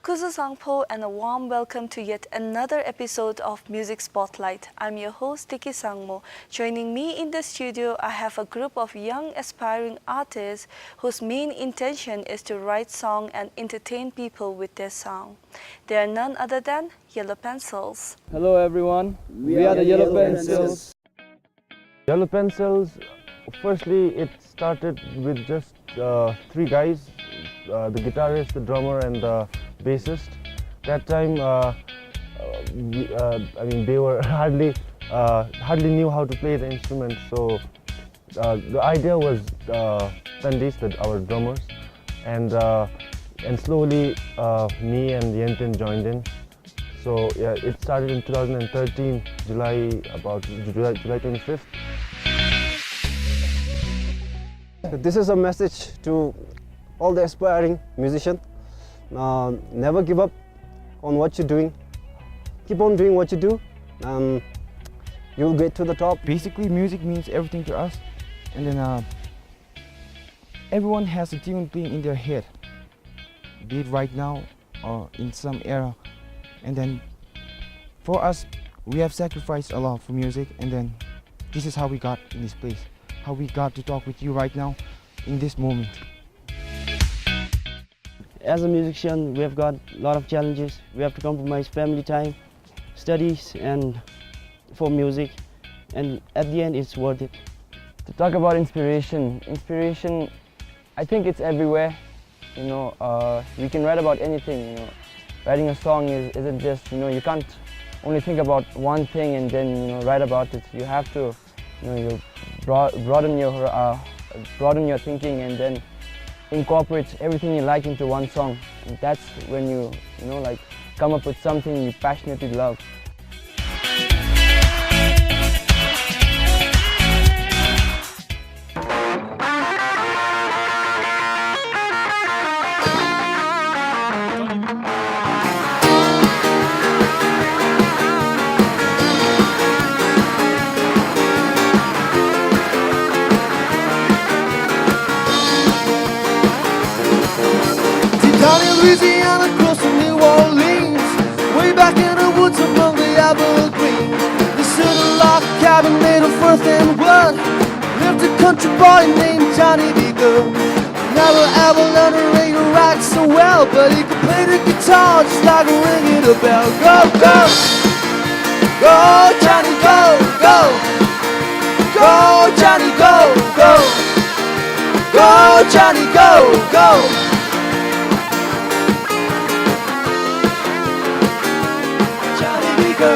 Kuzu Sangpo and a warm welcome to yet another episode of Music Spotlight. I'm your host Tiki Sangmo. Joining me in the studio, I have a group of young aspiring artists whose main intention is to write songs and entertain people with their song. They are none other than Yellow Pencils. Hello everyone, we are the Yellow Pencils. Yellow Pencils, firstly it started with just three guys, the guitarist, the drummer and the bassist. That time, they were hardly knew how to play the instrument. So the idea was Sandis, our drummers, and slowly me and Yentin joined in. So yeah, it started in 2013, July 25th. This is a message to all the aspiring musicians. Never give up on what you're doing. Keep on doing what you do, and you'll get to the top. Basically, music means everything to us, and then everyone has a tune playing in their head, be it right now or in some era. And then for us, we have sacrificed a lot for music, and then this is how we got in this place, how we got to talk with you right now in this moment. As a musician, we have got a lot of challenges. We have to compromise family time, studies, and for music, and at the end it's worth it. To talk about inspiration, I think it's everywhere. We can write about anything. Writing a song isn't just, you can't only think about one thing and then write about it. You have to you broaden your thinking and then incorporate everything you like into one song. And that's when you come up with something you passionately love. Louisiana, close to New Orleans, way back in the woods among the evergreens. They stood a log cabin made of earth and blood. Lived a country boy named Johnny B. Good. Never ever learned to read or write so well, but he could play the guitar just like ringing a bell. Go, go, go, Johnny, go, go, go, Johnny, go, go, go, Johnny, go, go. He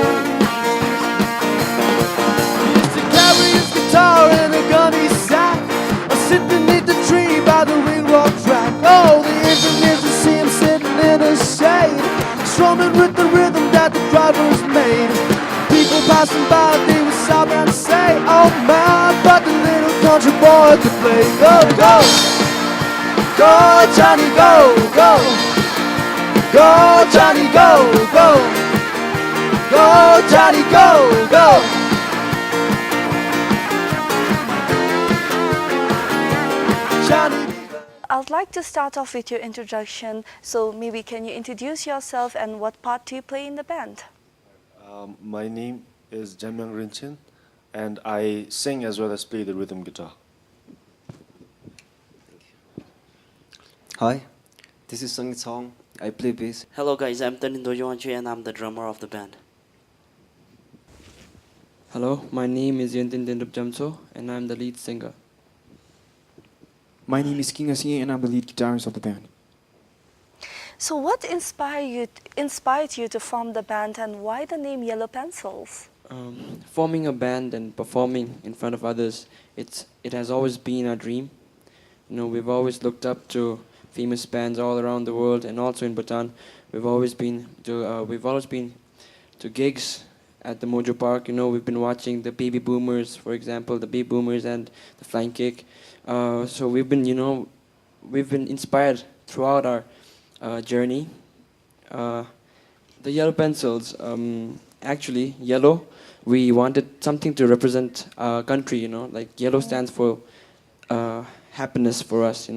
used to carry his guitar in a gunny sack, or sit beneath the tree by the railroad track. Oh, the engineers would see him sitting in the shade, strumming with the rhythm that the drivers made. People passing by, they would stop and say, oh man, but the little country boy could play. Go, go, go, Johnny, go, go, go, Johnny, go, go. Go, Johnny, go, go. Johnny. I'd like to start off with your introduction. So maybe can you introduce yourself and what part do you play in the band? My name is Jamyang Rinchin, and I sing as well as play the rhythm guitar. Hi, this is Sangit Song. I play bass. Hello guys, I'm Tanindo Yuanchi and I'm the drummer of the band. Hello, my name is Yentin Dindup Jamso and I'm the lead singer. My name is King Asi and I'm the lead guitarist of the band. So what inspired you to form the band, and why the name Yellow Pencils? Forming a band and performing in front of others, it has always been our dream. We've always looked up to famous bands all around the world, and also in Bhutan. We've always been to gigs at the Mojo Park. We've been watching the baby boomers, for example, the baby boomers and the Flying Kick. So we've been inspired throughout our journey. The Yellow Pencils, actually yellow. We wanted something to represent our country. Like yellow stands for happiness for us.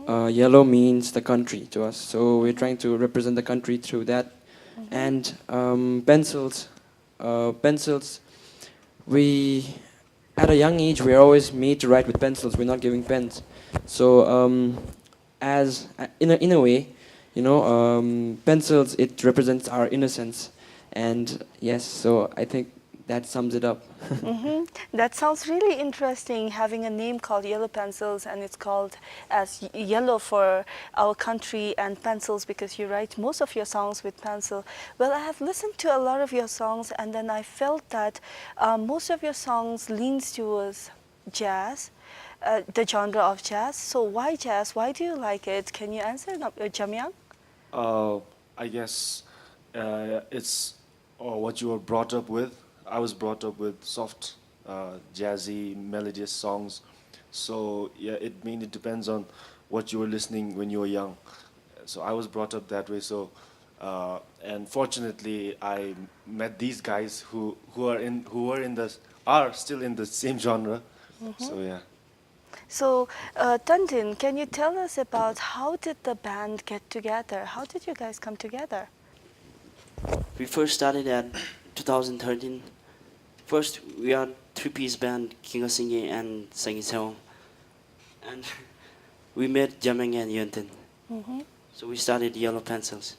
Yellow means the country to us, so we're trying to represent the country through that. And pencils, pencils. We at a young age we're always made to write with pencils. We're not giving pens. So as in a way, pencils, it represents our innocence. And yes, so I think that sums it up. That sounds really interesting, having a name called Yellow Pencils, and it's called as yellow for our country, and pencils because you write most of your songs with pencil. Well, I have listened to a lot of your songs, and then I felt that most of your songs leans towards jazz, the genre of jazz. So why jazz? Why do you like it? Can you answer, Jamyang? I guess it's what you were brought up with. I was brought up with soft, jazzy, melodious songs. So yeah, it mainly depends on what you were listening when you were young. So I was brought up that way. So and fortunately, I met these guys who are still in the same genre. So yeah. So, Tandin, can you tell us about how did the band get together? How did you guys come together? We first started at 2013. First, we are three-piece band, King of Singing and Sang Song. And we met Jameng and Yuntin. So we started Yellow Pencils.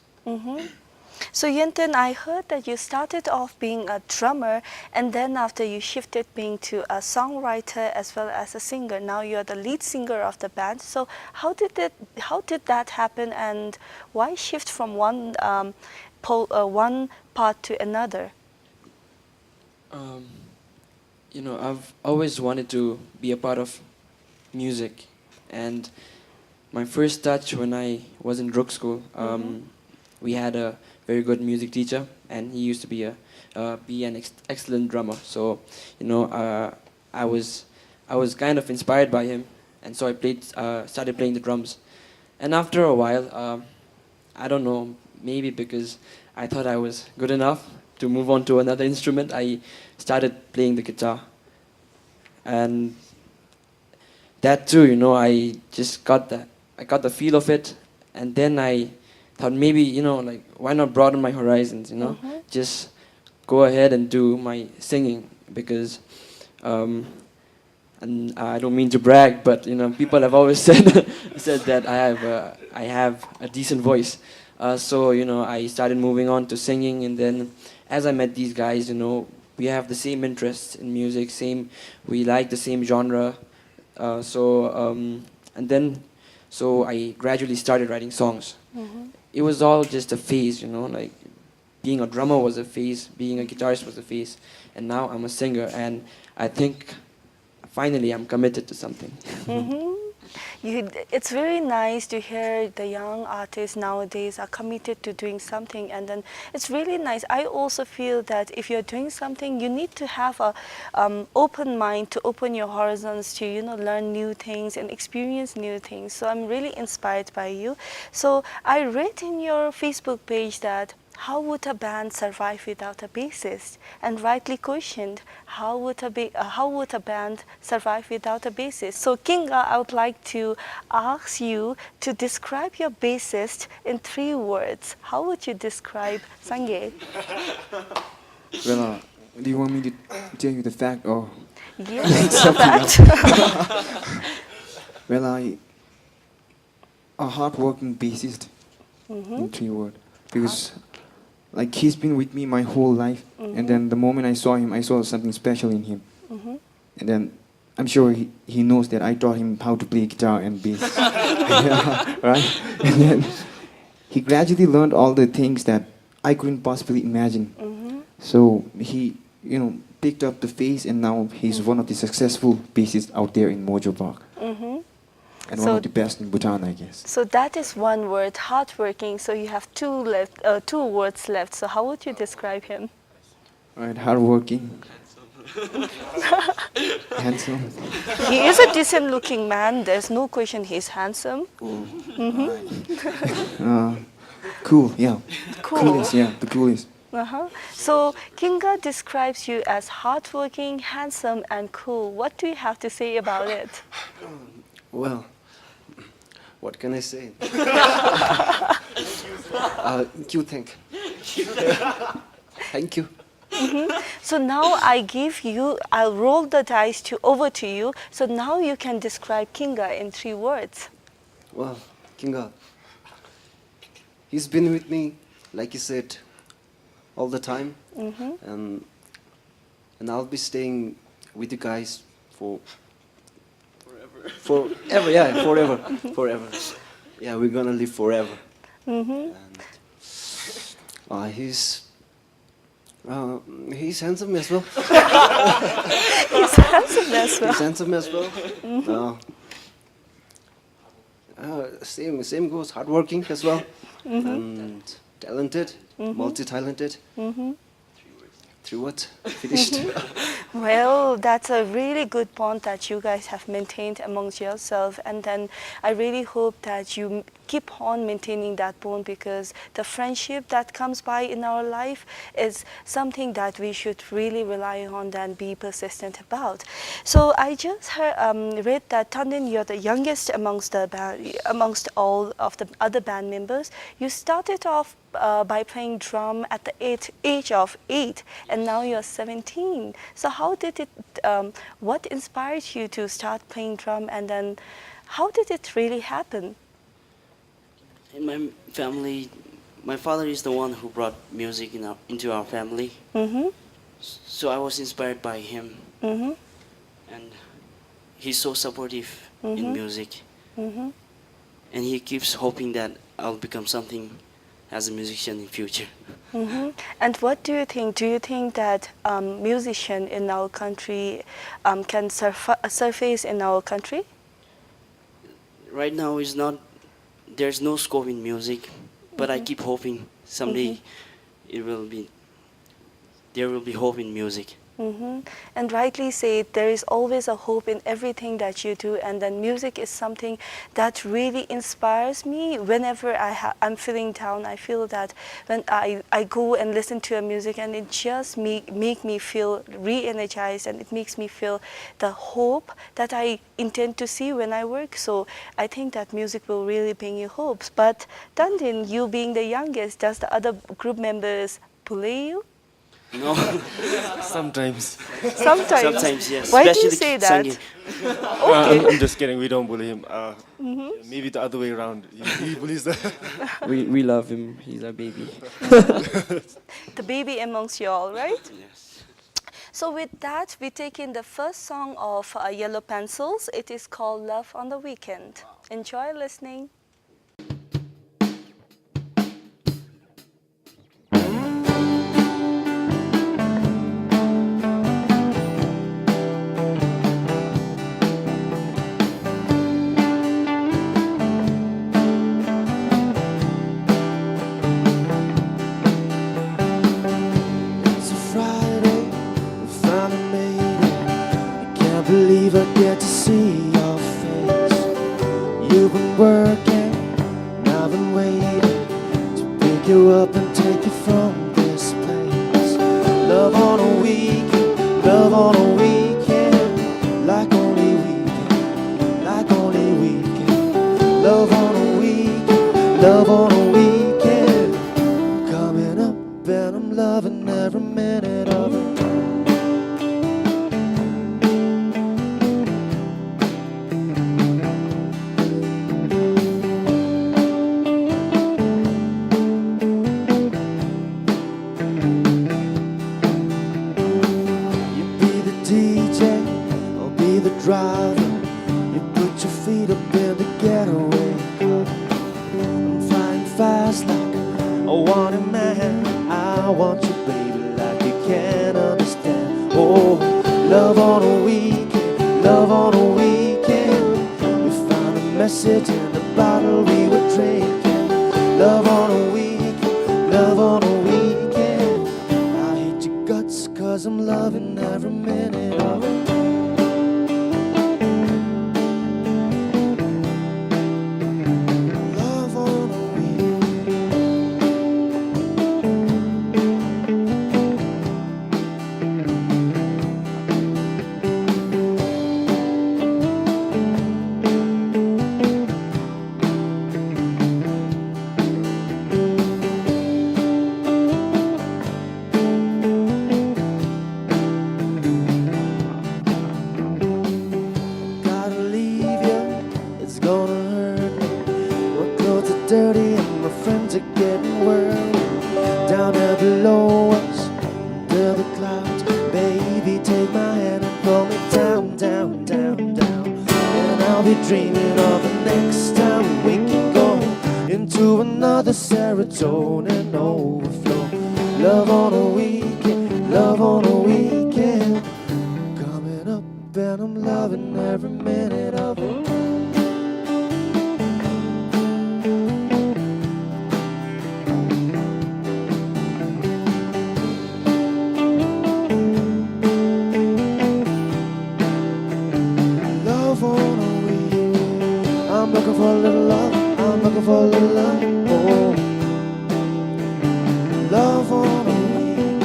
So Yuntin, I heard that you started off being a drummer, and then after you shifted being to a songwriter as well as a singer. Now you're the lead singer of the band. So how did that happen, and why shift from one part to another? I've always wanted to be a part of music, and my first touch when I was in Rook School, we had a very good music teacher, and he used to be an excellent drummer. So, I was kind of inspired by him, and so I started playing the drums. And after a while, I don't know, maybe because I thought I was good enough to move on to another instrument, I started playing the guitar. And that too, I just got the feel of it, and then I thought maybe, why not broaden my horizons, just go ahead and do my singing, because and I don't mean to brag, but people have always said that I have a decent voice. So I started moving on to singing, and then as I met these guys, we have the same interests in music, we like the same genre. So I gradually started writing songs. It was all just a phase, like being a drummer was a phase, being a guitarist was a phase, and now I'm a singer, and I think finally I'm committed to something. It's very nice to hear the young artists nowadays are committed to doing something, and then it's really nice. I also feel that if you're doing something, you need to have a open mind to open your horizons to learn new things and experience new things. So I'm really inspired by you. So I read in your Facebook page that how would a band survive without a bassist? And rightly questioned, how would a band survive without a bassist? So Kinga, I would like to ask you to describe your bassist in 3 words. How would you describe Sangye? Well, do you want me to tell you the fact or? Yes, the fact. Well, a hardworking bassist in 3 words, because like he's been with me my whole life, and then the moment I saw him, I saw something special in him, and then I'm sure he knows that I taught him how to play guitar and bass. Yeah, right? And then he gradually learned all the things that I couldn't possibly imagine. So he, picked up the bass, and now he's one of the successful bassists out there in Mojo Park. And one of the best in Bhutan, I guess. So that is 1 word, hardworking. So you have 2 words left. So how would you describe him? Right, hardworking. Handsome. He is a decent looking man. There's no question he's handsome. Cool, yeah. Cool. Coolest, yeah, the coolest. So Kinga describes you as hardworking, handsome, and cool. What do you have to say about it? Well, What can I say? You think? Thank you. So now I'll roll the dice over to you. So now you can describe Kinga in 3 words. Well, Kinga, he's been with me, like you said, all the time, and I'll be staying with you guys forever. Yeah, forever. Yeah, we're gonna live forever. And he's handsome as well. He's handsome as well. He's handsome as well. Same goes, hardworking as well, and talented, multi-talented. 3 words, finished. Well, that's a really good bond that you guys have maintained amongst yourself, and then I really hope that you keep on maintaining that bond, because the friendship that comes by in our life is something that we should really rely on and be persistent about. So I just read that Tandin, you're the youngest amongst all of the other band members. You started off by playing drum at the age of 8, and now you're 17. So how did it, what inspired you to start playing drum, and then how did it really happen? In my family, my father is the one who brought music into our family. So I was inspired by him, and he's so supportive in music, and he keeps hoping that I'll become something as a musician in future. And what do you think? Do you think that musician in our country can surface in our country? Right now is not. There's no scope in music, but I keep hoping someday there will be hope in music. And rightly said, there is always a hope in everything that you do, and then music is something that really inspires me. Whenever I'm feeling down, I feel that when I go and listen to a music, and it just make me feel re-energized, and it makes me feel the hope that I intend to see when I work. So I think that music will really bring you hopes. But Dandin, you being the youngest, does the other group members bully you? No. Sometimes. Sometimes, yes. Why do you Especially say that? Sangi. I'm just kidding. We don't bully him. Maybe the other way around. He bullies the. We love him. He's our baby. The baby amongst you all, right? Yes. So with that, we take in the first song of Yellow Pencils. It is called Love on the Weekend. Enjoy listening. Believe I get to see your face. You've been working, and I've been waiting to pick you up and take you from this place. Love on a weekend, love on a weekend, like only weekend, like only weekend. Love on a weekend, love on a weekend. Coming up and I'm loving every minute of it. Driver, you put your feet up in the getaway car. I'm flying fast like a wanted man. I want you, baby, like you can't understand. Oh, love on a weekend, love on a weekend. We found a message in the bottle we were drinking. Love on a weekend, love on a weekend. I hate your guts 'cause I'm loving every minute of it. dirty and my friends are getting worried. Down there below us, under the clouds, baby, take my hand and pull me down, down, down, down. And I'll be dreaming of the next time we can go into another serotonin overflow. Love on a weekend, love on a weekend. Coming up and I'm loving every minute of it. Love on a weekend. I'm looking for a little love. I'm looking for a little love. Oh. Love on a weekend.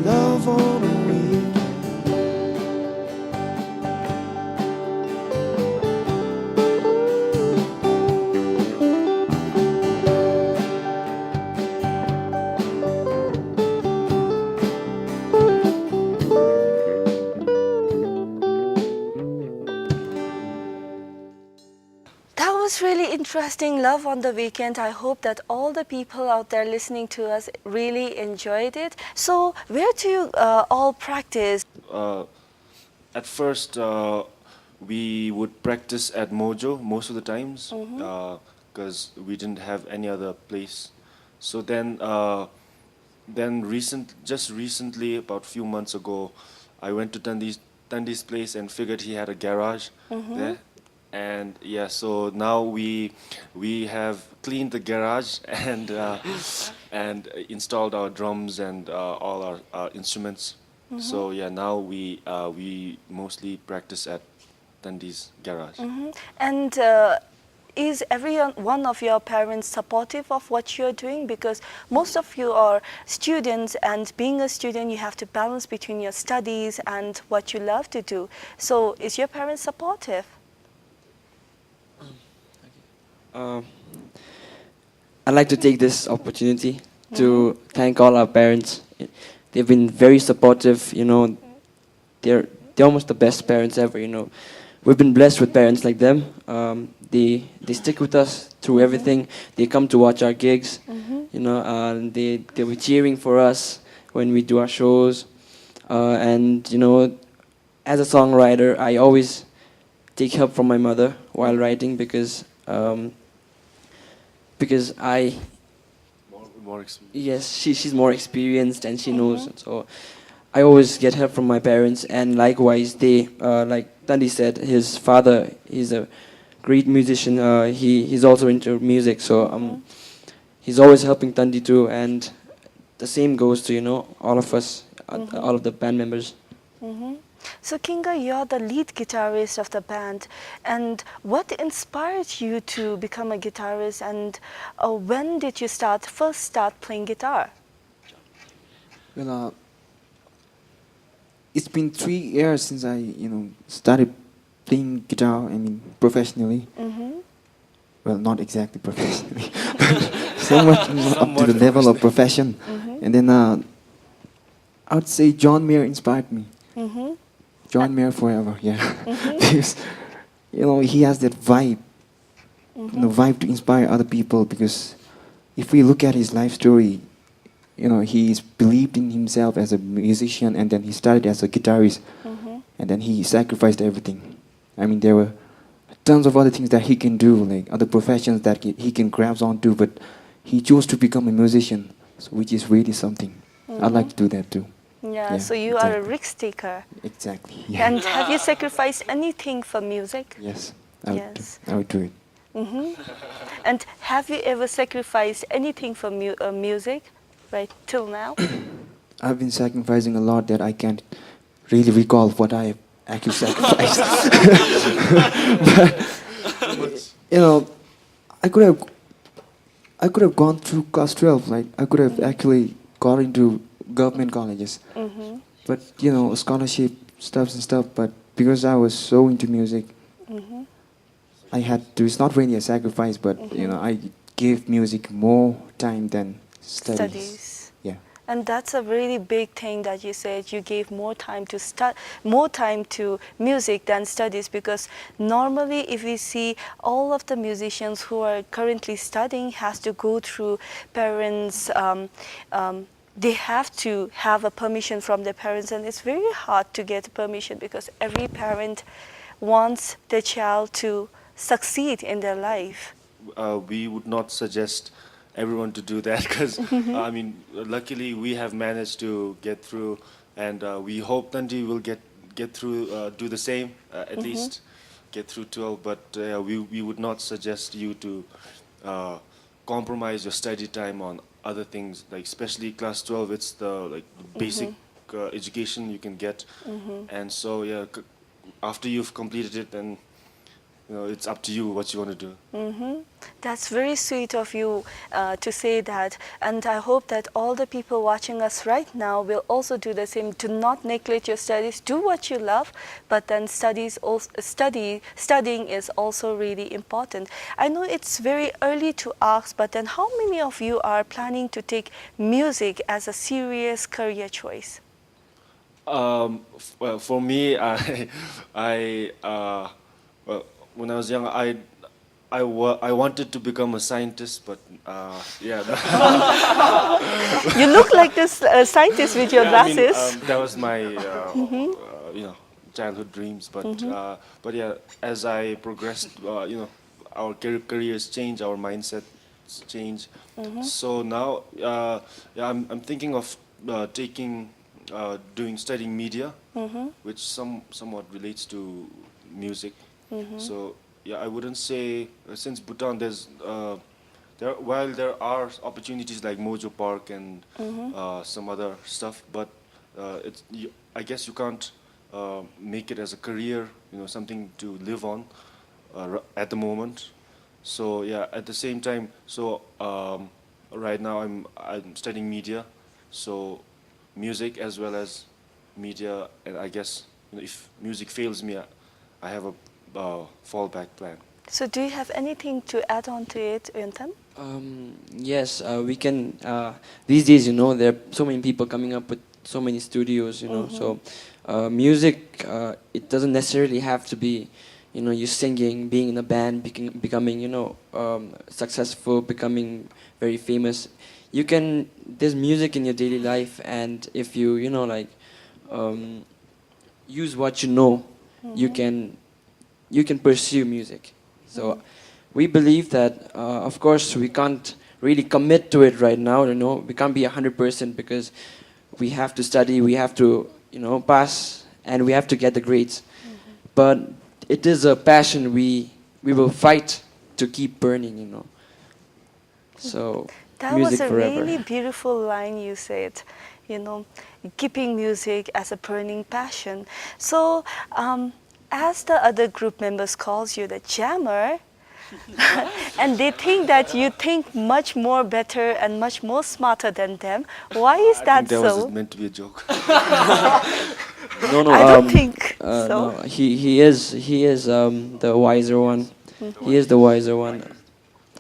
Love on a weekend. That was really interesting, Love on the Weekend. I hope that all the people out there listening to us really enjoyed it. So, where do you all practice? At first, we would practice at Mojo most of the times because we didn't have any other place. So then just recently, about a few months ago, I went to Tandi's place and figured he had a garage there. And yeah, so now we have cleaned the garage and installed our drums and all our instruments. So yeah, now we mostly practice at Tandi's garage. And is one of your parents supportive of what you're doing? Because most of you are students, and being a student, you have to balance between your studies and what you love to do. So is your parents supportive? I'd like to take this opportunity to thank all our parents. They've been very supportive. You know, they're almost the best parents ever. You know, we've been blessed with parents like them. They stick with us through everything. They come to watch our gigs. You know, they were cheering for us when we do our shows. And you know, as a songwriter, I always take help from my mother while writing because I More experience. yes she's more experienced and she knows, so I always get help from my parents. And likewise they like Tandi said, his father, he's a great musician. He's also into music, so he's always helping Tandi too. And the same goes to, you know, all of us, all of the band members. So Kinga, you're the lead guitarist of the band, and what inspired you to become a guitarist, and when did you first start playing guitar? Well, it's been 3 years since I, started playing guitar. I mean, professionally. Well, not exactly professionally, somewhat up to the level of profession. And then I would say John Mayer inspired me. John Mayer forever, yeah. Because, he has that vibe, vibe to inspire other people. Because if we look at his life story, he's believed in himself as a musician, and then he started as a guitarist, and then he sacrificed everything. I mean, there were tons of other things that he can do, like other professions that he can grab onto, but he chose to become a musician, which is really something. I'd like to do that too. Yeah, so you are a risk taker. Exactly. Yeah. And have you sacrificed anything for music? Yes, I would do it. And have you ever sacrificed anything for music, right till now? I've been sacrificing a lot that I can't really recall what I have actually sacrificed. But, I could have gone through class 12. Like, I could have actually got into government colleges. But, scholarship stuff. But because I was so into music, I had to. It's not really a sacrifice, but I gave music more time than studies. Yeah. And that's a really big thing that you said. You gave more time to music than studies, because normally if we see all of the musicians who are currently studying has to go through parents. They have to have a permission from their parents, and it's very hard to get permission because every parent wants their child to succeed in their life. We would not suggest everyone to do that because I mean, luckily we have managed to get through, and we hope Tanji will get through, do the same, at least get through 12. But we would not suggest you to compromise your study time on other things, like especially class 12. It's the basic education you can get, and so yeah, after you've completed it, then it's up to you what you want to do. That's very sweet of you to say that, and I hope that all the people watching us right now will also do the same. Do not neglect your studies. Do what you love, but then studying is also really important. I know it's very early to ask, but then how many of you are planning to take music as a serious career choice? Well, for me, well, when I was young, I wanted to become a scientist, but yeah. You look like this scientist with your Yeah, I mean, glasses. that was my childhood dreams, but yeah, as I progressed, our careers change, our mindsets change. So now, yeah, I'm thinking of studying media, which somewhat relates to music. So yeah, I wouldn't say since Bhutan while there are opportunities like Mojo Park and some other stuff, but I guess you can't make it as a career, something to live on at the moment. So yeah, at the same time, so right now I'm studying media, so music as well as media, and I guess if music fails me, I have a fallback plan. So do you have anything to add on to it, Yuntan? Yes, we can. These days, there are so many people coming up with so many studios. So music, it doesn't necessarily have to be, you singing, being in a band, becoming, successful, becoming very famous. There's music in your daily life, and if you, use what you know, you can pursue music. So we believe that, of course, we can't really commit to it right now. We can't be 100% because we have to study, we have to, pass, and we have to get the grades. But it is a passion we will fight to keep burning. So That music was a forever. really beautiful line you said, keeping music as a burning passion. So as the other group members calls you the jammer, and they think that you think much more better and much more smarter than them, why is I that think that so? was meant to be a joke. No, I don't think so. No, he is the wiser one. He is the wiser one.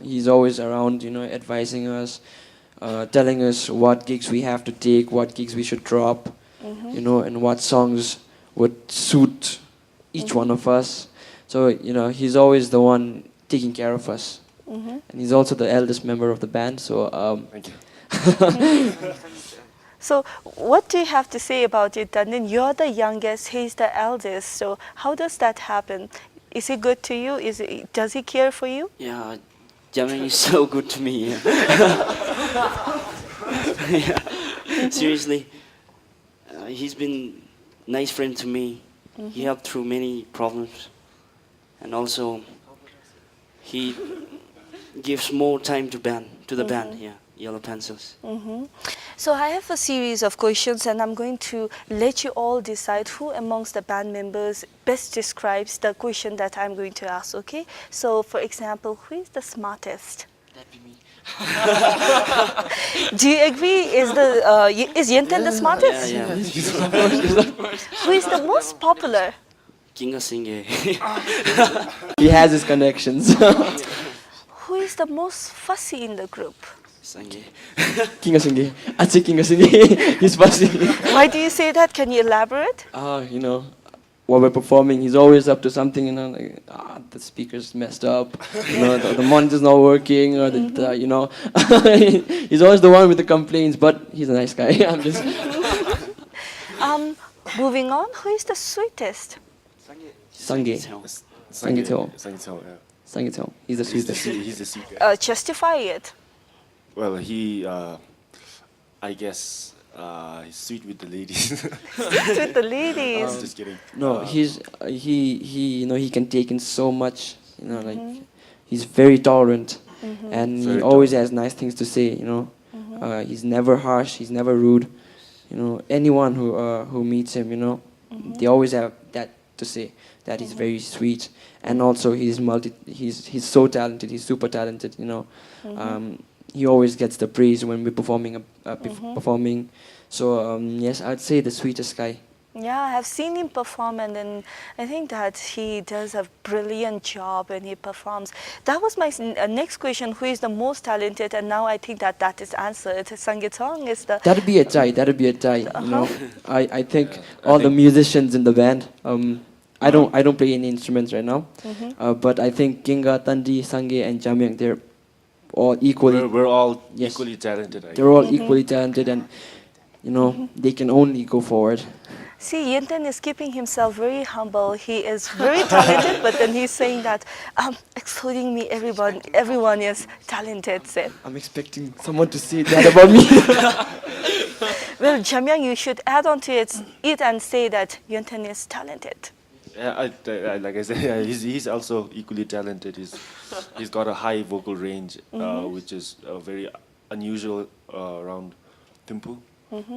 He's always around, advising us, telling us what gigs we have to take, what gigs we should drop, and what songs would suit each one of us. So, he's always the one taking care of us. And he's also the eldest member of the band, so... Thank you. So what do you have to say about it, Dandin? You're the youngest, he's the eldest, so how does that happen? Is he good to you? Does he care for you? Yeah, jamming is so good to me. Yeah. Yeah. Seriously, he's been nice friend to me. He helped through many problems, and also he gives more time to the band. Yeah, Yellow Pencils. So I have a series of questions, and I'm going to let you all decide who amongst the band members best describes the question that I'm going to ask, okay? So for example, who is the smartest? That'd be me. Do you agree? Is Yenten the smartest? Yeah. Who is the most popular? Kinga Singh. He has his connections. Who is the most fussy in the group? Sange. King of Singing. I'd say King of Singing. He's fussy. Why do you say that? Can you elaborate? You know, while we're performing, he's always up to something, you know, like, the speaker's messed up, you know, the monitor's not working, or you know, he's always the one with the complaints, but he's a nice guy. I'm just... Moving on, who is the sweetest? Sange. Sange Teo. Yeah. Sange Teo. He's the sweetest. He's the secret. Justify it. Well, I guess, he's sweet with the ladies. With the ladies. Just kidding. No, he you know, he can take in so much, you know, like he's very tolerant, and Very he always has nice things to say, you know. He's never harsh, he's never rude, you know. Anyone who meets him, you know, they always have that to say, that he's very sweet, and also he's so talented, he's super talented, you know. He always gets the praise when we're performing. So yes, I'd say the sweetest guy. Yeah, I have seen him perform, and then I think that he does a brilliant job when he performs. That was my next question: who is the most talented? And now I think that is answered. Sangitong is the. That'd be a tie. You know, I think all the musicians in the band. I don't play any instruments right now, but I think Kinga, Tandi, Sange, and Jamyang, they're all equally. We're all Yes. equally talented. They're all equally talented, and you know, they can only go forward. See, Yenten is keeping himself very humble. He is very talented, but then he's saying that, excluding me, everyone is talented. Said. I'm expecting someone to say that about me. Well, Jamyang, you should add on to it and say that Yenten is talented. Yeah, like I said, yeah, he's also equally talented. He's got a high vocal range, which is very unusual around Thimphu.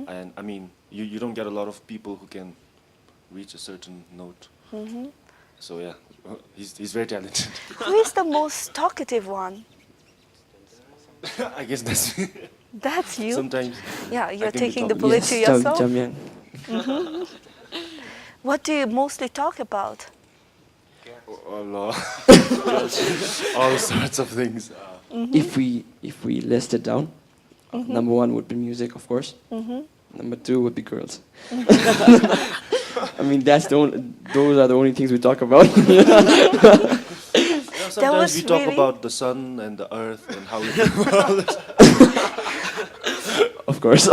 And I mean, you don't get a lot of people who can reach a certain note. So yeah, he's very talented. Who is the most talkative one? I guess that's me. That's you. Sometimes. Yeah, I you're can be taking the talkative. bullet to yourself. Jamyang. What do you mostly talk about? All sorts of things. If we list it down, number one would be music, of course. Number two would be girls. I mean, those are the only things we talk about. Sometimes we talk about the sun and the earth and how we do. Of course.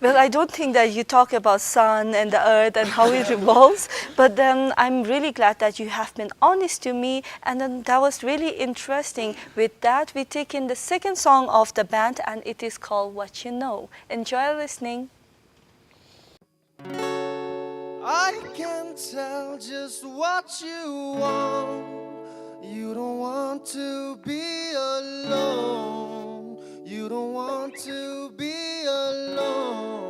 Well, I don't think that you talk about sun and the earth and how it revolves, but then I'm really glad that you have been honest to me, and then that was really interesting. With that, we take in the second song of the band, and it is called What You Know. Enjoy listening. I can tell just what you want. You don't want to be alone. You don't want to be alone.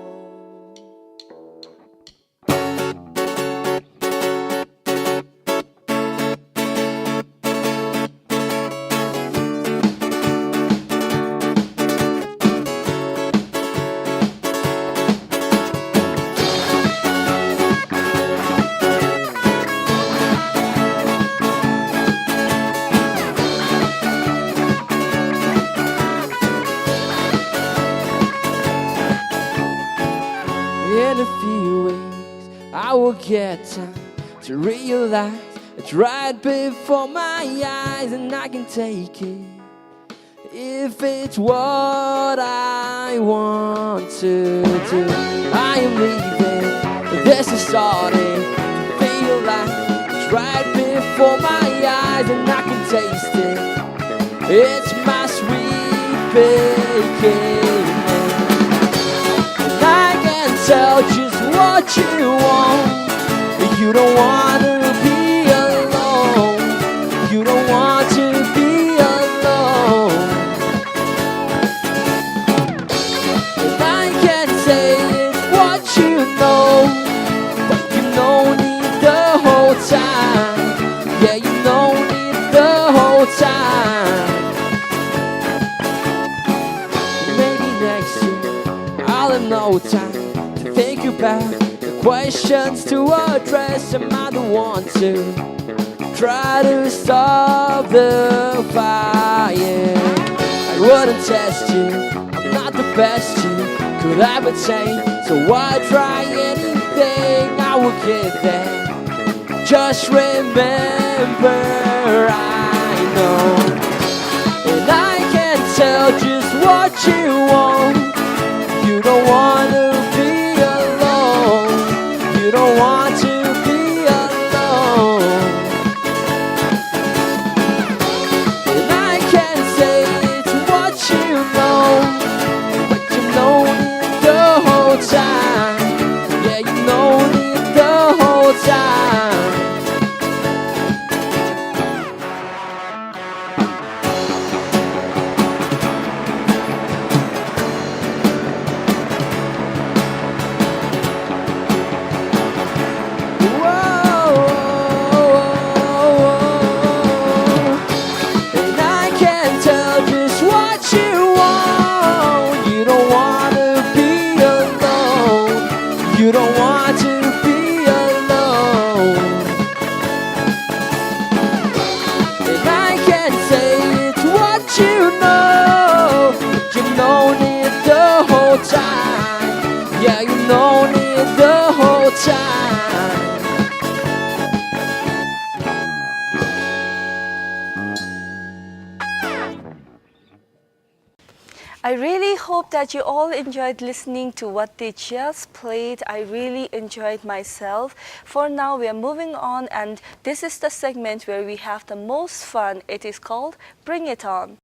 In a few ways, I will get time to realize it's right before my eyes, and I can take it if it's what I want to do. I am leaving, this is starting to feel like it's right before my eyes, and I can taste it. It's my sweet vacation. Tell just what you want. You don't want to be alone. You don't want to be alone. And I can say it's what you know, but you don't need the whole time. Yeah, you don't need the whole time. Maybe next year I'll have no time. Think about the questions to address. Am I the one to try to stop the fire? I wouldn't test you. I'm not the best you could ever change. So why try anything? I will get there. Just remember, I know, and I can tell just what you want. You don't want to be alone. You don't want to be alone. And I can say it's what you know, but you've known it the whole time. Yeah, you've known it the whole time. And I can tell just what you want. You don't want to be alone. You don't want to be alone. And I can say it's what you know. But you've known it the whole time. Yeah, you've known it the whole time. I really hope that you all enjoyed listening to what they just played. I really enjoyed myself. For now, we are moving on, and this is the segment where we have the most fun. It is called Bring It On.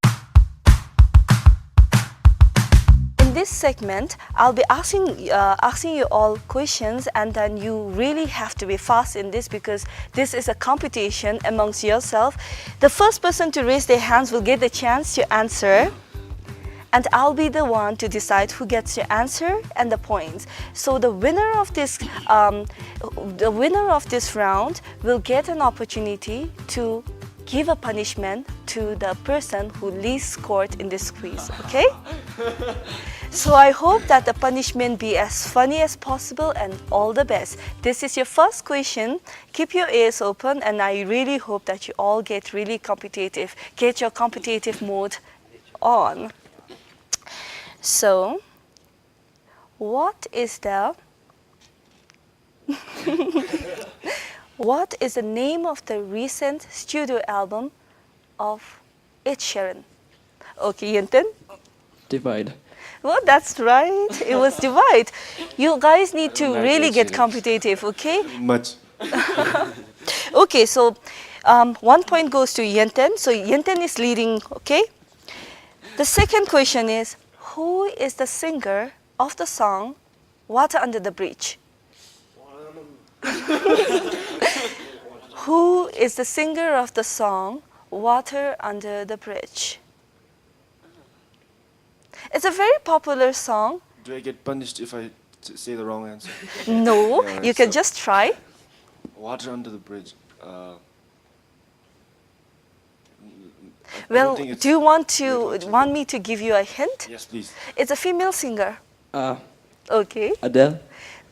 In this segment, I'll be asking you all questions, and then you really have to be fast in this because this is a competition amongst yourself. The first person to raise their hands will get the chance to answer. And I'll be the one to decide who gets the answer and the points. So the winner of this round will get an opportunity to give a punishment to the person who least scored in this quiz. Okay? So I hope that the punishment be as funny as possible, and all the best. This is your first question. Keep your ears open, and I really hope that you all get really competitive. Get your competitive mode on. So, what is the name of the recent studio album of Ed Sheeran? Okay, Yenten? Divide. Well, that's right. It was Divide. You guys need to like really Ed get Sheeran. competitive, okay? Much. Okay, so 1 point goes to Yenten. So Yenten is leading, okay? The second question is, who is the singer of the song Water Under the Bridge? Who is the singer of the song Water Under the Bridge? It's a very popular song. Do I get punished if I say the wrong answer? No, Yeah, you can so- just try. Water under the bridge. I Well, don't think it's do you want Red Hot want me to give you a hint? Yes, please. It's a female singer. Okay. Adele.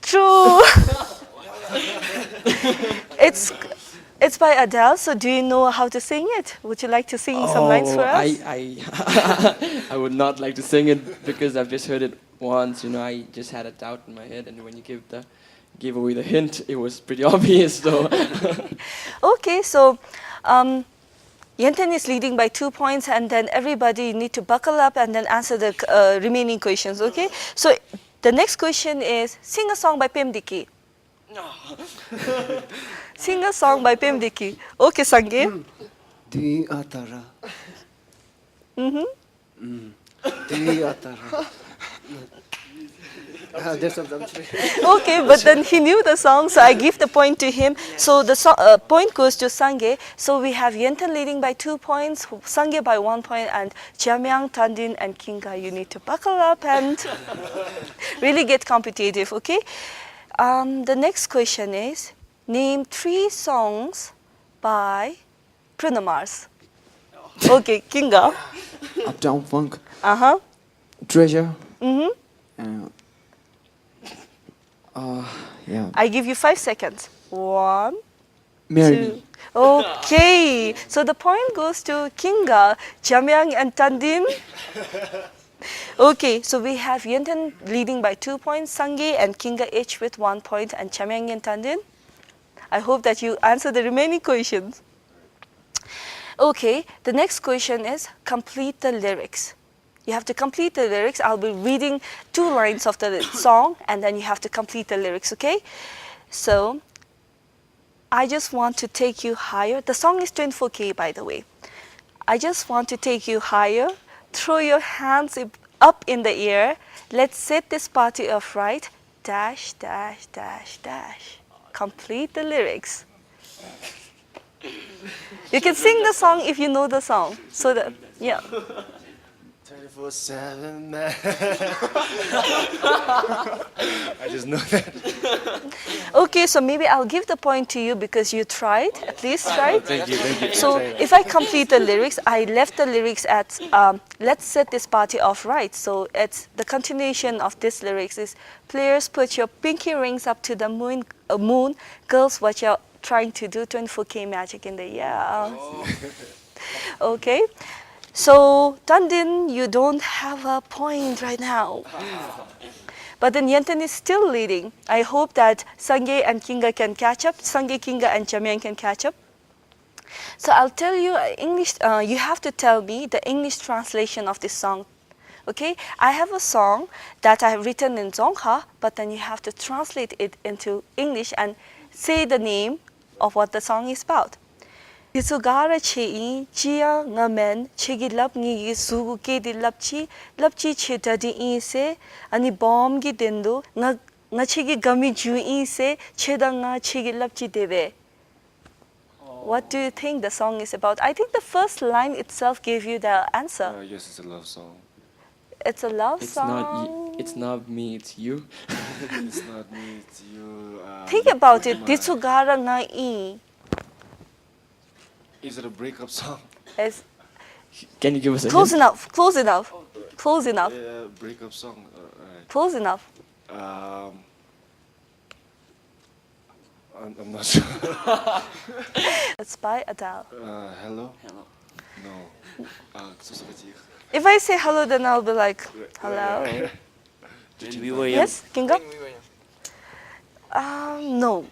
True. It's by Adele. So do you know how to sing it? Would you like to sing some lines for us? I would not like to sing it because I've just heard it once. You know, I just had a doubt in my head, and when you gave away the hint, it was pretty obvious. So Okay, so Yenten is leading by 2 points, and then everybody need to buckle up and then answer the remaining questions, okay? So the next question is, sing a song by Pim Dicky. Sing a song by Pim Dicky. Okay, Sange. Di antara. Di antara. There's something. Okay, but then he knew the song, so I give the point to him. So the point goes to Sange. So we have Yenten leading by 2 points, Sange by 1 point, and Jamyang, Tandin, and Kinga, you need to buckle up and really get competitive, okay? The next question is, name 3 songs by Bruno Mars. Okay, Kinga. Uptown Funk, Uh-huh. Treasure. Mm-hmm. Yeah. I give you 5 seconds. 1, Marry two. me. Okay, so the point goes to Kinga, Jamyang, and Tandin. Okay, so we have Yenten leading by 2 points, Sangi and Kinga each with 1 point, and Jamyang and Tandin. I hope that you answer the remaining questions. Okay, the next question is complete the lyrics. You have to complete the lyrics. I'll be reading 2 lines of the song, and then you have to complete the lyrics, okay? So, I just want to take you higher. The song is 24K, by the way. I just want to take you higher. Throw your hands up in the air. Let's set this party off right. Dash, dash, dash, dash. Complete the lyrics. You can sing the song if you know the song. So that, yeah. 24/7, man. I just know that. Okay, so maybe I'll give the point to you because you tried, at least tried. Thank you. So if I complete the lyrics, I left the lyrics at let's set this party off right. So it's the continuation of this lyrics is players put your pinky rings up to the moon. Girls, what you're trying to do, 24K magic in the air. Okay. So Tandin, you don't have a point right now. But then Yenten is still leading. I hope that Sange and Kinga can catch up. Sange, Kinga, and Jamyang can catch up. So I'll tell you English. You have to tell me the English translation of this song. Okay? I have a song that I have written in Dzongkha, but then you have to translate it into English and say the name of what the song is about. Isugara chei chia ngamen chigi lap ngi sugu ke di lapchi cheta di in se ani bomb gi dendo nga chigi gami ju in se cheda nga chigi lapchi debe. What do you think the song is about? I think the first line itself gave you the answer. Yes, it's a love song. It's a love It's song. it's not me, it's you. It's not me, it's you. Think about it. Disugara nga I. Is it a breakup song? It's Can you give us a close hint? enough. Close enough. Close enough. Yeah, breakup song. Right. Close enough. I'm not sure. It's by Adele. Hello? Hello. No. If I say hello, then I'll be like, hello. When we were young. Yes, Kinga? No.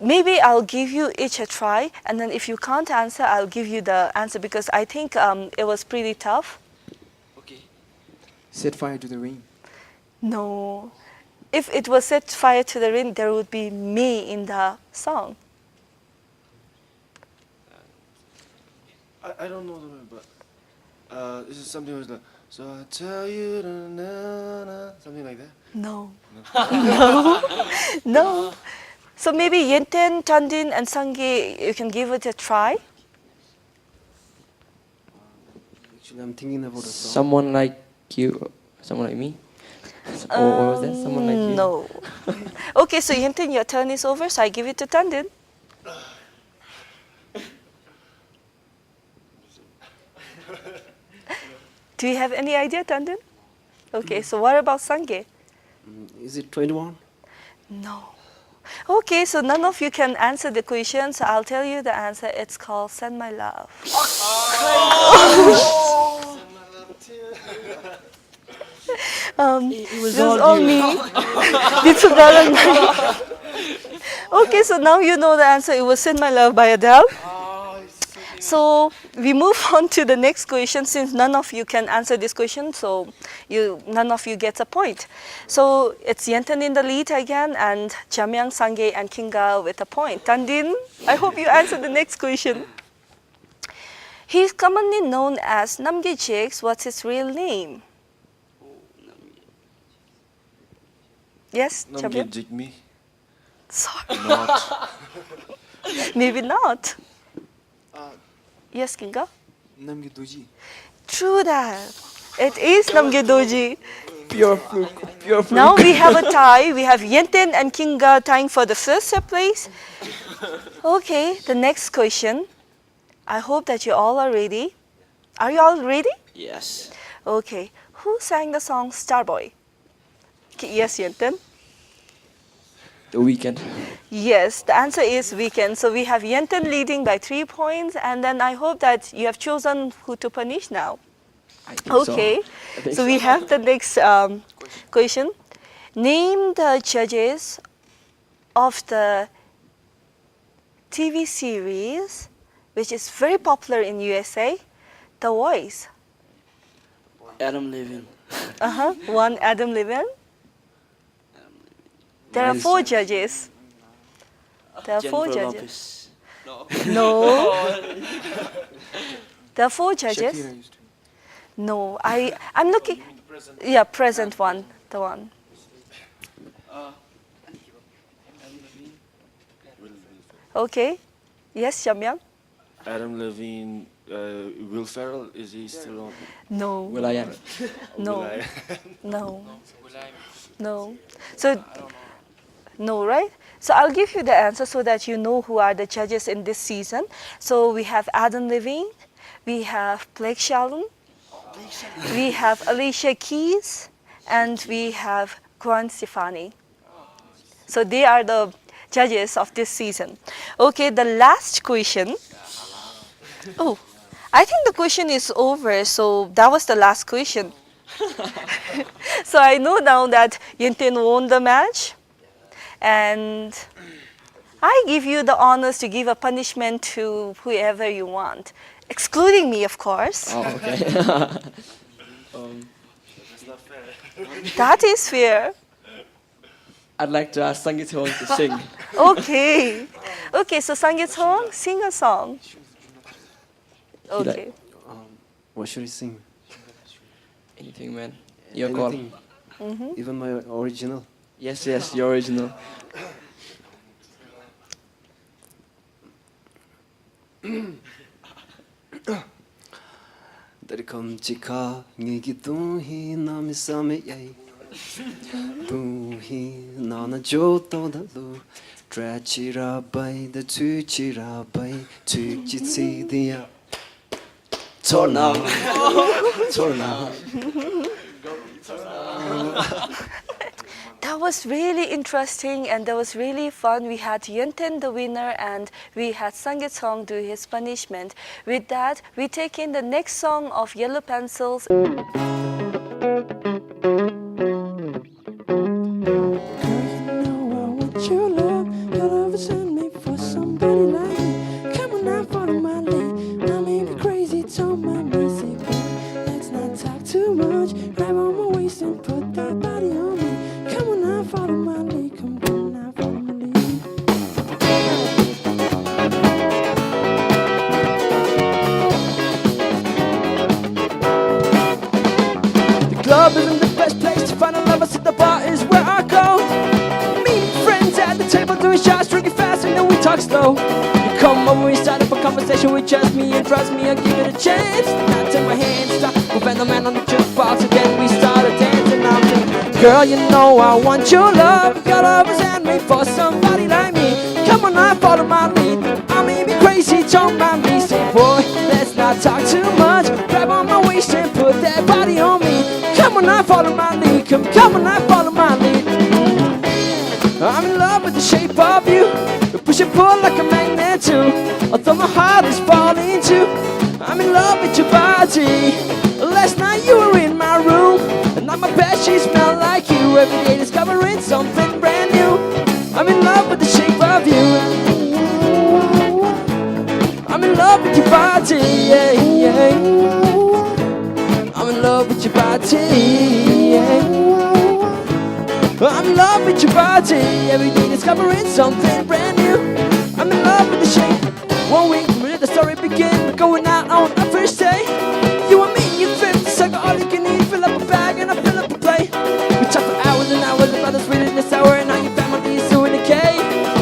Maybe I'll give you each a try, and then if you can't answer, I'll give you the answer because I think it was pretty tough. Okay. Set fire to the rain. No. If it was set fire to the rain, there would be me in the song. I don't know the word, but this is something was like, so I tell you, something like that. No. No. No. So maybe Yenten, Tandin, and Sangi, you can give it a try. Actually, I'm thinking about a song. Someone like you, someone like me. Or what was that? Someone like you? No. Okay, so Yenten, your turn is over, so I give it to Tandin. Do you have any idea, Tandin? Okay, so what about Sange? Is it 21? No. Okay, so none of you can answer the question, so I'll tell you the answer. It's called Send My Love. It was all me. Okay, so now you know the answer. It was Send My Love by Adele. So we move on to the next question since none of you can answer this question, so none of you gets a point. So it's Yenten in the lead again and Jamyang, Sange and Kinga with a point. Tandin, I hope you answer the next question. He's commonly known as Namge Jakes. What's his real name? Yes, Namge Jamyang? Jigme? Sorry. Not. Maybe not. Yes, Kinga? Namgi Doji. True that. It is Namge Doji. Pure fluke. Pure fluke. Now we have a tie. We have Yenten and Kinga tying for the first place. Okay, the next question. I hope that you all are ready. Are you all ready? Yes. Okay. Who sang the song Starboy? Yes, Yenten. The weekend. Yes, the answer is weekend. So we have Yenten leading by 3 points, and then I hope that you have chosen who to punish now. I think Okay, I think so we have the next question. Name the judges of the TV series which is very popular in USA, The Voice. Adam Levine. One, Adam Levine. There are Miley 4 Cyrus. judges. There are 4 Jennifer judges. Lopez. No. There are 4 judges. No, I'm looking. Yeah, present one, the one. Okay. Yes, Jamyang? Adam Levine, Will Ferrell, is he still on? No. Will I am. No. Will I- No. No. So, no, right? So I'll give you the answer so that you know who are the judges in this season. So we have Adam Levine, we have Blake Shelton, we have Alicia Keys, and we have Gwen Stefani. So they are the judges of this season. Okay, the last question. Oh, I think the question is over, so that was the last question. So I know now that Yintin won the match, and I give you the honors to give a punishment to whoever you want, excluding me, of course. Oh, okay. That is fair. I'd like to ask Sangeet Hong to sing. Okay. Okay, so Sangeet Song, sing a song. Okay. What should I sing? Anything, man. Your call. Anything. Even my original. Yes, yes, your original. Dari kam chika ngigi tu hi nami same yai. Tu hi nana jo to da lu. Tra chira bai da tu chira bai tu jitsi dia. Torna. Torna. That was really interesting and that was really fun. We had Yenten the winner and we had Sangeet Song do his punishment. With that, we take in the next song of Yellow Pencils. Club isn't the best place to find a lover, so the bar is where I go. Meet friends at the table, doing shots, drinking fast, and then we talk slow. You come over, we start up a conversation with just me, and trust me, I'll give it a chance. Now take my hand, stop, we'll find the man on the jukebox, and then we start a dance, and I'm thinking, girl, you know I want your love. Your love was handmade for somebody like me. Come on now, follow my lead. I may be crazy, don't mind me. Say, boy, let's not talk too much. Grab on my waist and put that body on me. Come on now, follow my lead. Come on now, follow my lead. I'm in love with the shape of you. We push and pull like a magnet too. Although my heart is falling too. I'm in love with your body. Last night you were in my room, and now my bed sheets smell like you. Every day discovering something brand new. I'm in love with the shape of you. I'm in love with your body. Yeah, yeah. I'm in love with your body. Yeah. I'm in love with your body. Every day discovering something brand new. I'm in love with the shape. 1 week, where did the story begin? We're going out on our first day. You and me, you trip, sucker, all you can eat. Fill up a bag and I fill up a plate. We talk for hours and hours about the sweetness hour, and now your family is doing okay.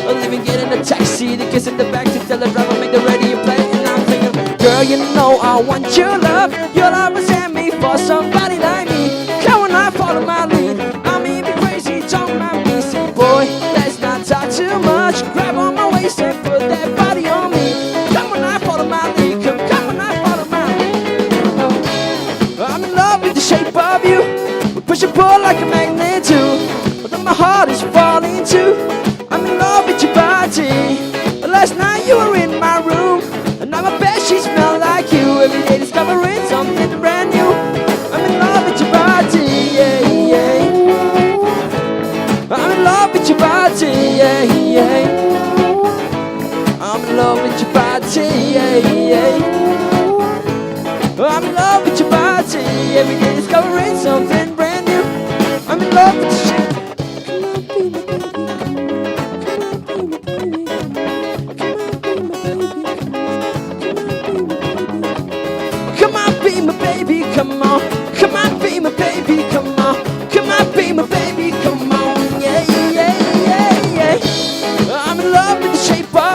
Or leaving, get in a taxi, the kiss in the back to tell the driver make the radio play. And I'm thinking, girl, you know I want your love. Your love was handmade for somebody like me. Come on now, follow my lead. I may be crazy, don't mind me. Say, boy, let's not talk too much. Grab on my waist and put that body on me. Come on now, follow my lead. Come on now, follow my lead. I'm in love with the shape of you. We push and pull like a magnet too. Although my heart is falling too.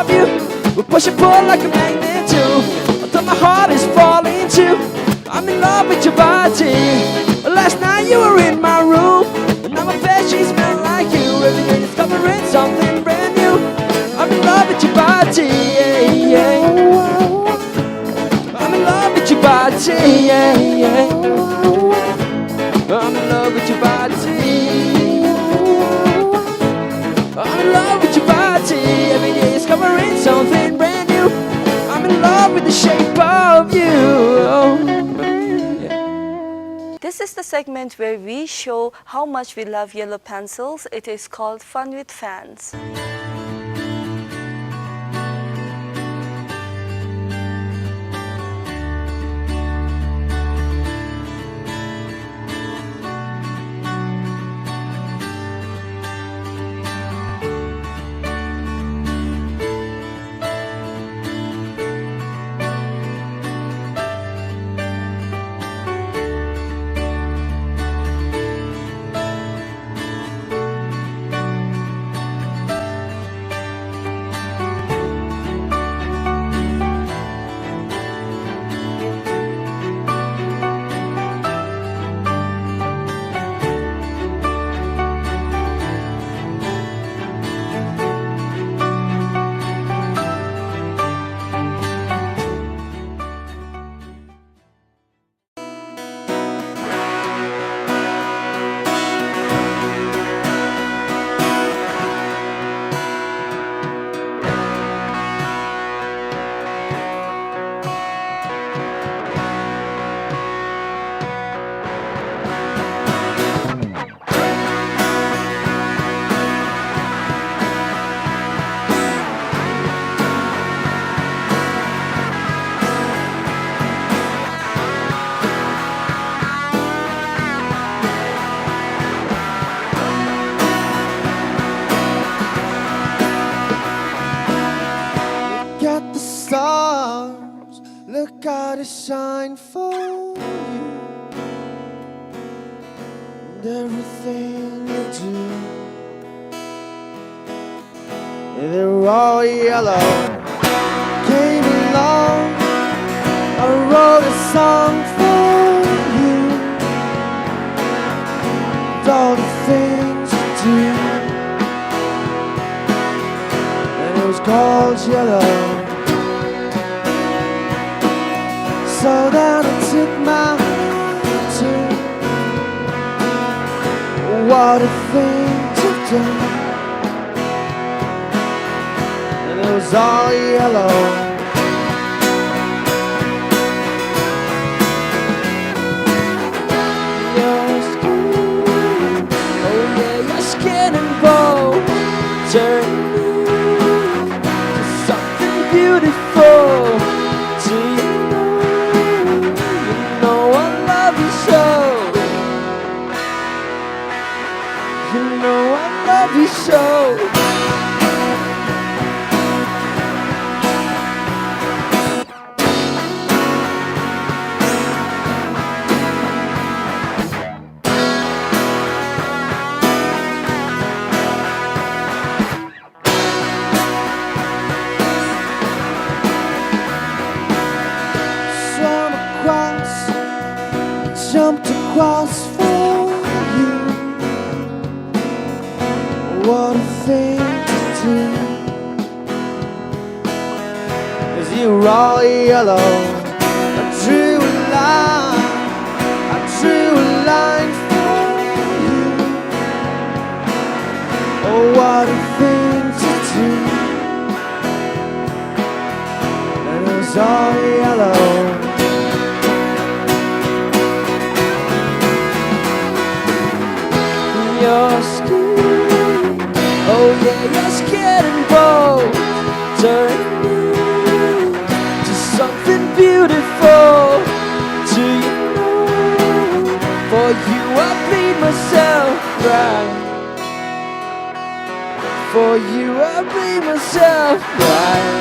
of you. We push and pull like a magnet too. Although my heart is falling too. I'm in love with your body. Last night you were in my room, and now my bed sheets smell like you. Every day discovering something brand new. I'm in love with your body, yeah, yeah. I'm in love with your body, yeah, yeah. I'm in love with your body. I'm in love with your body. Every day discovering something brand new. I'm in love with the shape of you. This is the segment where we show how much we love yellow pencils. It is called Fun with Fans. Look how they shine for you, and everything you do. And they're all yellow. Came along, I wrote a song for you, and all the things you do. And it was called Yellow. So then I took my turn. What a thing to do. And it was all yellow. Your skin, oh yeah, your skin and bone turn to something beautiful. Do you know I love you so? You know I love you so. Swam across, jumped across for you. What a thing to do. 'Cause you were all yellow. I drew a line, I drew a line for you. Oh, what a thing to do. And it was all yellow. Your skin, oh yeah, your skin and bones turn to something beautiful. Do you know? For you I bleed myself right. For you I bleed myself right.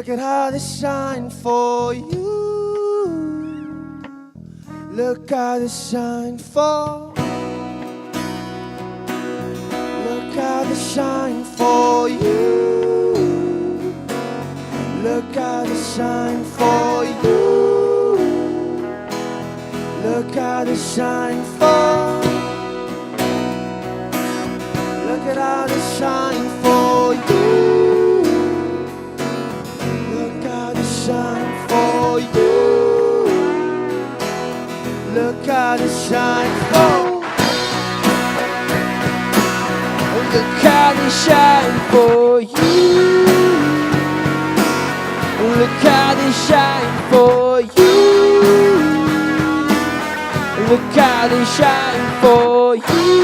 Look at how they shine for you. Look how they shine for. Look how they shine for you. Look how they shine for you. Look how they shine for. Look at how they shine for you. Look how they shine for you. Look how they shine for. Look how they shine for you. Look how they shine for you. Look how they shine for you.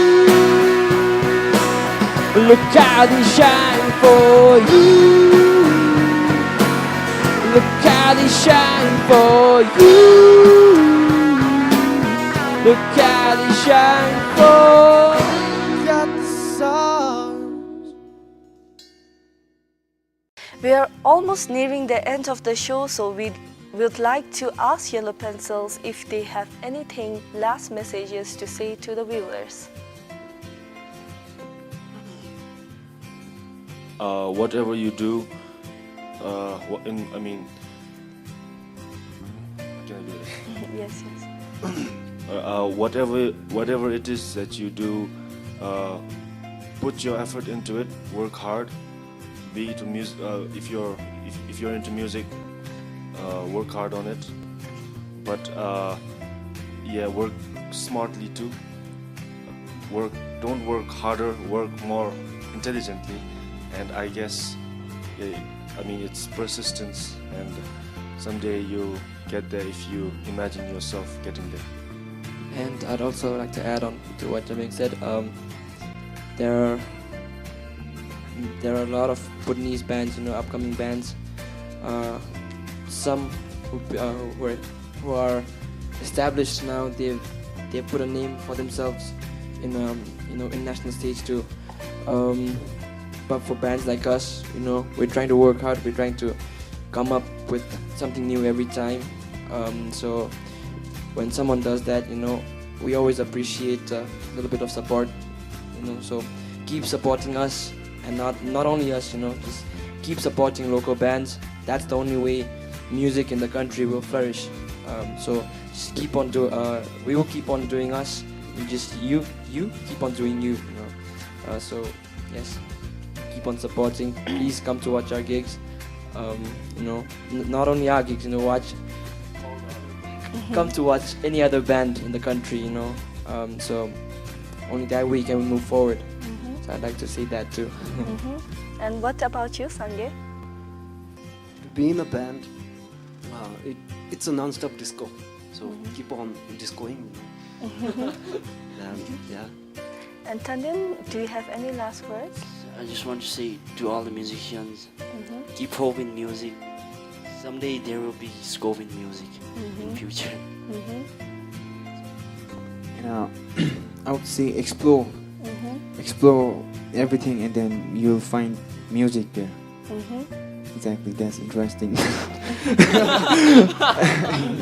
Look how they shine for you. Look how they shine for you. Look how they shine for. Got the stars. We are almost nearing the end of the show, so we would like to ask Yellow Pencils if they have anything, last messages to say to the viewers. Whatever you do, can I do it? Yes, yes. Whatever it is that you do, put your effort into it. Work hard. Be it music. If you're into music, work hard on it. But work smartly too. Don't work harder. Work more intelligently. And I guess, it's persistence. And someday you'll get there if you imagine yourself getting there. And I'd also like to add on to what Jamik said. There are a lot of Bhutanese bands, upcoming bands. Some who are established now. They've put a name for themselves in national stage too. But for bands like us, we're trying to work hard. We're trying to come up with something new every time. So when someone does that, we always appreciate a little bit of support. So keep supporting us, and not only us. Just keep supporting local bands. That's the only way music in the country will flourish. So just keep on we will keep on doing us. You keep on doing you. So yes, keep on supporting. Please come to watch our gigs. Not only our gigs. Come to watch any other band in the country. So only that way can we move forward. So I'd like to say that too. And what about you, Sanjay? To be in a band, it's a non-stop disco. So keep on discoing. Yeah. And Tandem, do you have any last words? I just want to say to all the musicians, keep hope in music. Someday there will be scope in music in future. And I would say explore everything, and then you'll find music there. Exactly, that's interesting.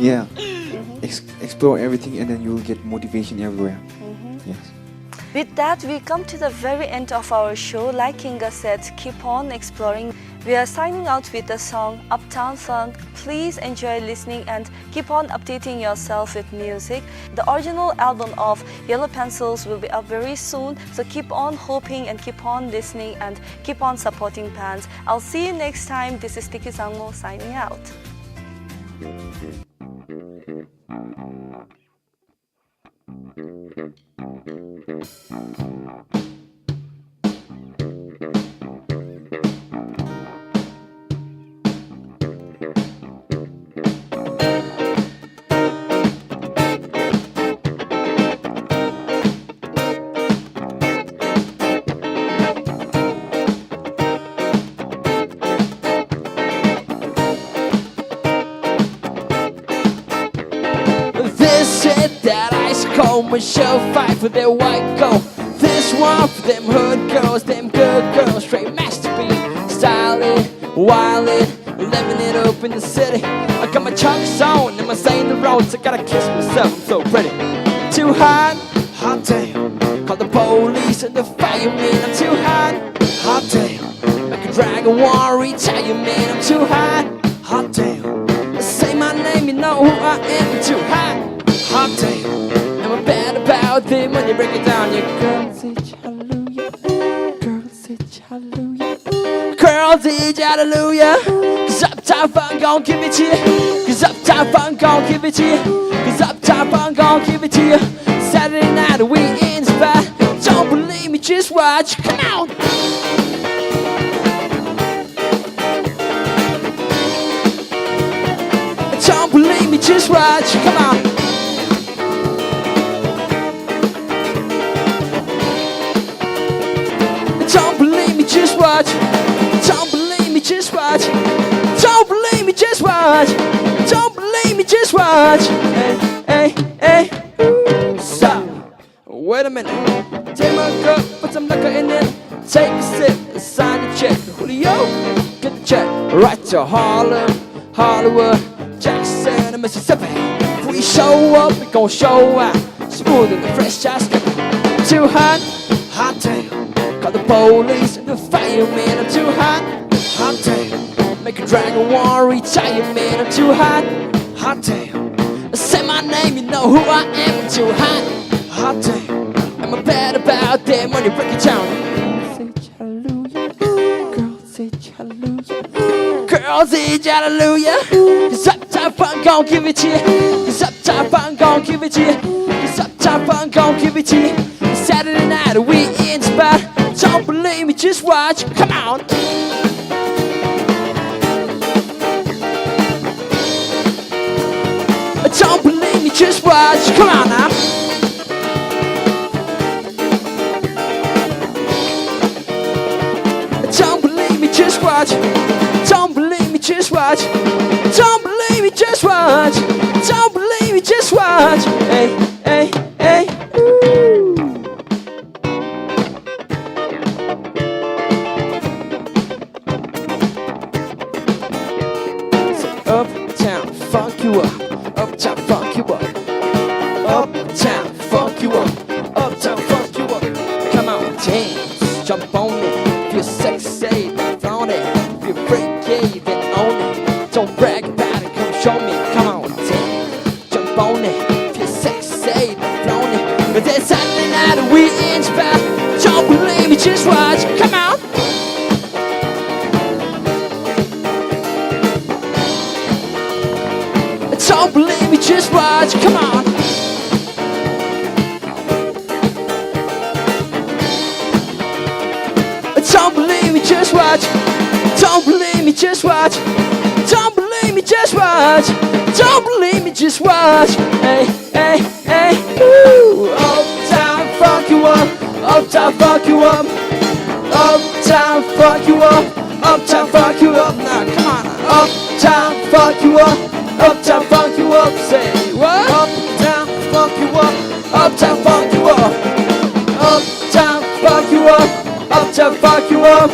Yeah. Explore everything, and then you'll get motivation everywhere. Yes. With that, we come to the very end of our show. Like Kinga said, keep on exploring. We are signing out with the song Uptown Funk. Please enjoy listening and keep on updating yourself with music. The original album of Yellow Pencils will be up very soon, so keep on hoping and keep on listening and keep on supporting bands. I'll see you next time. This is Tiki Sangmo signing out. When show fight for their white coat. This one for them hood girls, them good girls, straight masterpiece, styling, wildin', living it up in the city. I got my chucks on and my saying the roads. I gotta kiss myself, I'm so pretty. Too hot, hot damn. Call the police and the firemen. I'm too hot, hot damn. Like a dragon wanna retire you, man. I'm too hot damn. Say my name, you know who I am. I'm too hot damn. And I'm bad about them when you break it down. You girls itch hallelujah, girls itch hallelujah, girls itch hallelujah. Cause Uptown Funk gon' give it to you. Cause Uptown Funk gon' give it to you. Cause Uptown Funk gon' give it to you. Saturday night we in the spot. Don't believe me, just watch. Come on. Don't believe me, just watch. Come on. Don't believe me, just watch. Don't believe me, just watch. Don't believe me, just watch. Don't believe me, just watch. Hey, hey, hey. Stop. Wait a minute. Take my cup, put some liquor in it. Take a sip, sign the check. Julio, get the check. Right to Harlem, Hollywood, Jackson, and Mississippi. If we show up, we gon' show out. Smooth and fresh, just too hot, hot damn. Call the police and the fireman. I'm too hot damn. Make a dragon wanna retire, man. I'm too hot damn. Say my name, you know who I am. I'm too hot damn. I'm bad about that money, break it down. Girls itch hallelujah, girls itch hallelujah. Cause Uptown Funk gon' give it to you. Cause Uptown Funk gon' give it to you. Cause Uptown Funk gon' give it to you. Saturday night we in the spot. Don't believe me, just watch. Come on. Don't believe me, just watch. Come on now. Don't believe me, just watch. Don't believe me, just watch. Don't believe me, just watch. Don't believe me, just watch. Hey, hey, hey. Ooh. Uptown, funk you up. Uptown, funk you up. Uptown, funk you up. Uptown, funk you up. Come on, dance, jump on it. Feel sexy, flaunt it. Feel freaky, then own it. Don't brag about it, come show me. Come on, dance, jump on it. Feel sexy, flaunt it. But then Saturday night we in spot. Don't believe me, just watch. Come on. Don't believe me, just watch. Come on. Don't believe me, just watch. Don't believe me, just watch. Don't believe me, just watch. Don't believe me, just watch. Hey, hey, hey. Ooh. Uptown, funk you up. Uptown, funk you up. Uptown, funk you up. Uptown, funk you up. Now, come on. Uptown, funk you up. Uptown, funk you up. Say what? Uptown, funk you up. Uptown, funk you up. Uptown, funk you up. Uptown, funk you up.